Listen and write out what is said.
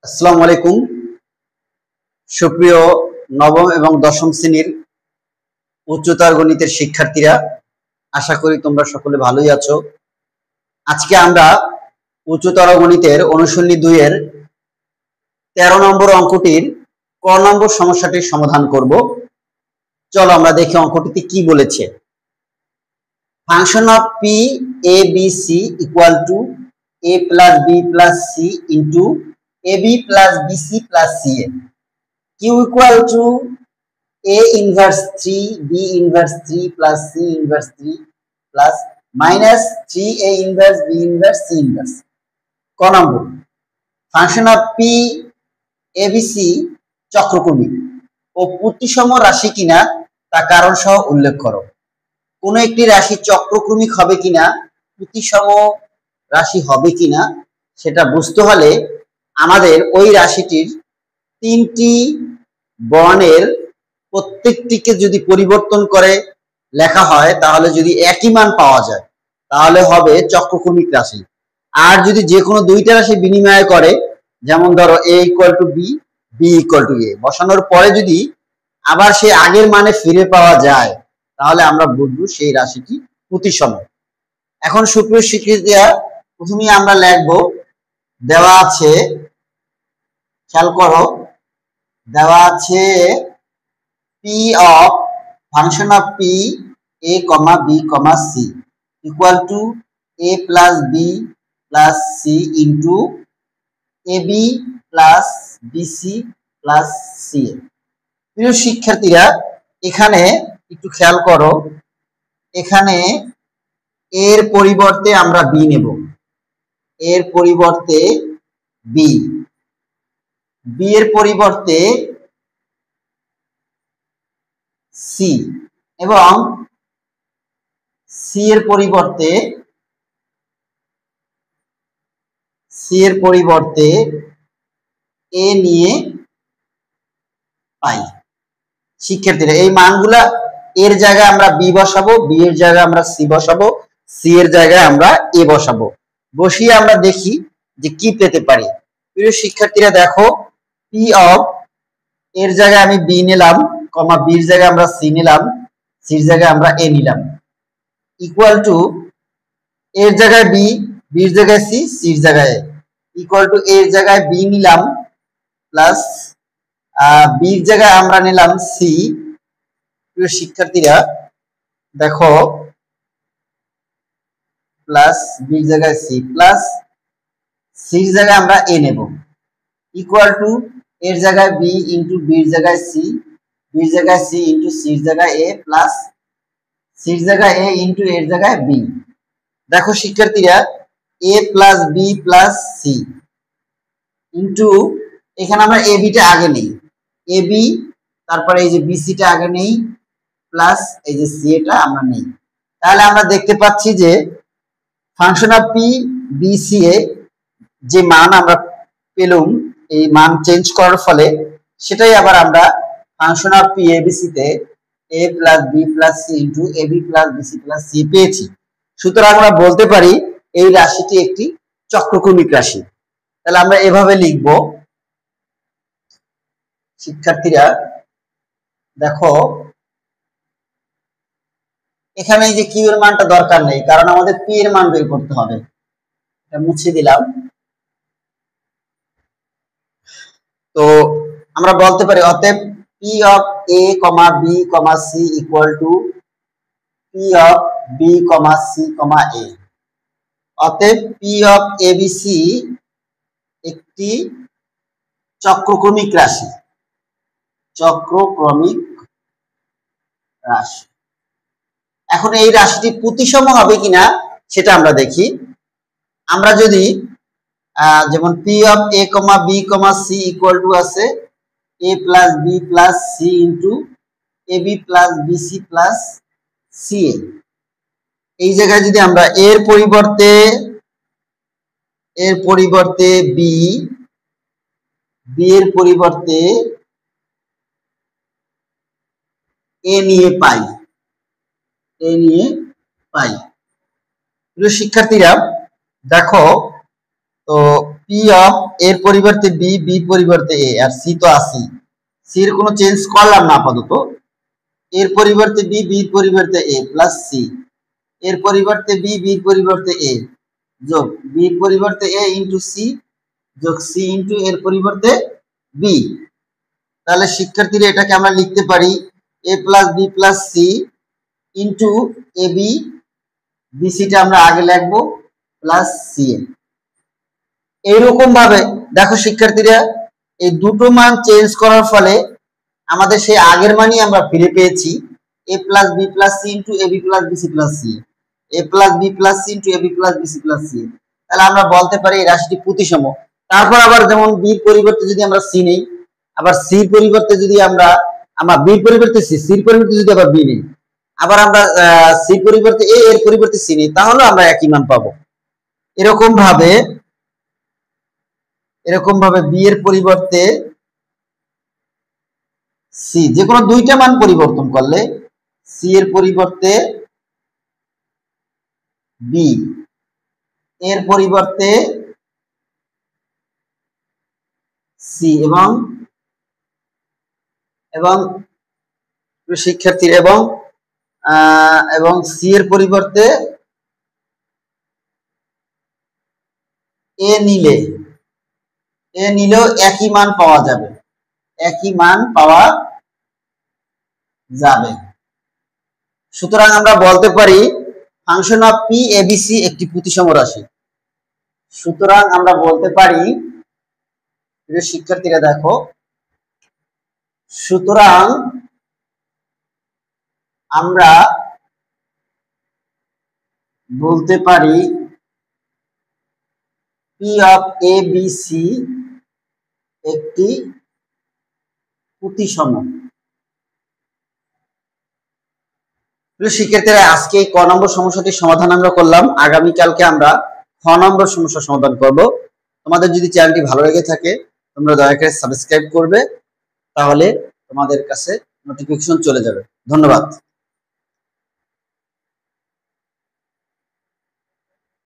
আসসালামু আলাইকুম সুপ্রিয় নবম এবং দশম শ্রেণীর উচ্চতর গণিতের শিক্ষার্থীরা, আশা করি তোমরা সকলে ভালোই আছো। আজকে আমরা উচ্চতর গণিতের অনুশীলনী 2 এর 13 নম্বর অঙ্কটির ক নম্বর সমস্যাটির সমাধান করব। চলো আমরা দেখি অঙ্কটিতে কি বলেছে। Function of P A B C equal to a plus b plus c into ab plus bc plus ca. Q equal to a inverse 3 b inverse 3 plus c inverse 3 plus minus 3 a inverse b inverse c inverse. ক নম্বর, function of p abc চক্রক্রমিক ও প্রতিসম রাশি কিনা তা কারণ সহ উল্লেখ করো। কোন একটি রাশি চক্রক্রমিক হবে কিনা, প্রতিসম রাশি হবে কিনা সেটা বুঝতে হলে আমাদের ওই রাশিটির তিনটি বর্ণের প্রত্যেকটিকে যদি পরিবর্তন করে লেখা হয়, তাহলে যদি একই মান পাওয়া যায় তাহলে হবে চক্রক্রমিক রাশি। আর যদি যে কোনো দুইটা রাশি বিনিময় করে, যেমন ধরো a equal to B, B equal to A, বসানোর পরে যদি আবার সেই আগের মানে ফিরে পাওয়া যায় তাহলে আমরা বুঝবো সেই রাশিটি প্রতিসম। এখন সুপ্রিয় শিক্ষার্থীরা, প্রথমেই আমরা লিখবো, দেওয়া আছে, খেয়াল করো, দেওয়া আছে P of function of P A comma B comma C equal to A plus B plus C into A B plus BC plus C. প্রিয় শিক্ষার্থীরা, এখানে একটু খেয়াল করো, এখানে এর পরিবর্তে আমরা বি নেব, এর পরিবর্তে বি, বি এর পরিবর্তে সি এবং সি এর পরিবর্তে এ নিয়ে পাই। শিক্ষার্থীরা, এই মানগুলা এর জায়গায় আমরা বি বসাবো, বি এর জায়গায় আমরা সি বসাবো, সি এর জায়গায় আমরা এ বসাবো। বসিয়ে আমরা দেখি যে কি পেতে পারি। প্রিয় শিক্ষার্থীরা দেখো, পি অফ এর জায়গায় আমি বি নিলাম, কমা বির জায়গায় আমরা সি নিলাম, সির জায়গায় আমরা এ নিলাম, ইকুয়াল টু এর জায়গায় বি, বির জায়গায় সি, সির জায়গায় এ, ইকুয়াল টু এর জায়গায় বি নিলাম প্লাস বির জায়গায় আমরা নিলাম সি। প্রিয় শিক্ষার্থীরা দেখো, প্লাস বির জায়গায় সি প্লাস সির জায়গায় আমরা এ নেব, ইকুয়াল টু এর জায়গায় বি ইন্টু বির জায়গায় সি, বির জায়গায় সি ইন্টু সির জায়গায় এ প্লাস সির জায়গায় এ ইন্টু এর জায়গায় বি। দেখো শিক্ষার্থীরা, A plus B plus C into, এখানে আমরা এ বিটা আগে নেই, এ বি, তারপরে এই যে বিসিটা আগে নেই, প্লাস এই যে সি এটা আমরা নেই। তাহলে আমরা দেখতে পাচ্ছি যে function of P B C A যে মান আমরা পেলাম, এই মান চেঞ্জ করার ফলে সেটাই আবার আমরা function of P A B C তে A plus B plus C into A B plus BC plus C পেয়েছি। সুতরাং আমরা বলতে পারি এই রাশিটি একটি চক্রক্রমিক রাশি। তাহলে আমরা এভাবে লিখব। শিক্ষার্থীরা দেখো, এখানে এই যে কিউ এর মানটা দরকার নেই, কারণ আমাদের পি এর মান বের করতে হবে। এটা মুছে দিলাম। তো আমরা বলতে পারি অতএব P of A comma B comma C equal to P of B comma C comma A. অতএব P of A B C একটি চক্রক্রমিক রাশি, চক্রক্রমিক রাশি। এখন এই রাশিটি প্রতিসম হবে কিনা সেটা আমরা দেখি। আমরা যদি যেমন P of A comma B comma C equal to আছে A plus B plus C into A B plus BC plus C A, এই জায়গায় যদি আমরা এর পরিবর্তে বি, বি এর পরিবর্তে এ নিয়ে পাই, এ নিয়ে পাই। প্রিয় শিক্ষার্থীরা দেখো, তো P পি অফ এর পরিবর্তে বি, বি পরিবর্তে এ, আর সি তো আসি, সি এর কোনো চেঞ্জ করলাম না আপাতত। এর পরিবর্তে বি, বির পরিবর্তে এ প্লাস সি, এর পরিবর্তে বি, বির পরিবর্তে এ যোগ বির পরিবর্তে এ ইন্টু সি যোগ সি ইন্টু এর পরিবর্তে বি। তাহলে শিক্ষার্থীরা এটাকে আমরা লিখতে পারি A plus B plus C into A B, বিসিটা আমরা আগে লিখবো প্লাস সি এ। এইরকম ভাবে দেখো শিক্ষার্থীরা, এই দুটো মান চেঞ্জ করার ফলে আমাদের সেই আগের মানই আমরা ফিরে পেয়েছি, A plus B plus C into A B plus BC plus C, A plus B plus C into A B plus BC plus C. তাহলে আমরা বলতে পারি এই রাশিটি প্রতিসম। তারপর আবার যেমন বির পরিবর্তে যদি আমরা সি নেই, আবার সির পরিবর্তে যদি আমরা বির পরিবর্তে সি, সির পরিবর্তে যদি আবার বি নেই, আবার আমরা সির পরিবর্তে এ, এর পরিবর্তে সি নেই, তাহলে আমরা একই মান পাবো। এরকম ভাবে বি এর পরিবর্তে সি, যে কোনো দুইটা মান পরিবর্তন করলে সি এর পরিবর্তে বি, এর পরিবর্তে সি এবং শিক্ষার্থীর এবং সি এর পরিবর্তে এ নিলেও একই মান পাওয়া যাবে, সুতরাং আমরা বলতে পারি ফাংশন অফ পি এবিসি একটি প্রতিসম রাশি। সুতরাং আমরা বলতে পারি, শিক্ষার্থীরা দেখো, সুতরাং আমরা বলতে পারি P of A B C একটি প্রতিসম। শিক্ষার্থীরা আজকে ক নম্বর সমস্যাটির সমাধান আমরা করলাম। আগামীকালকে আমরা খ নম্বর সমস্যার সমাধান করব। তোমাদের যদি চ্যানেলটি ভালো লেগে থাকে তোমরা দয়া করে সাবস্ক্রাইব করবে, তাহলে তোমাদের কাছে নোটিফিকেশন চলে যাবে। ধন্যবাদ।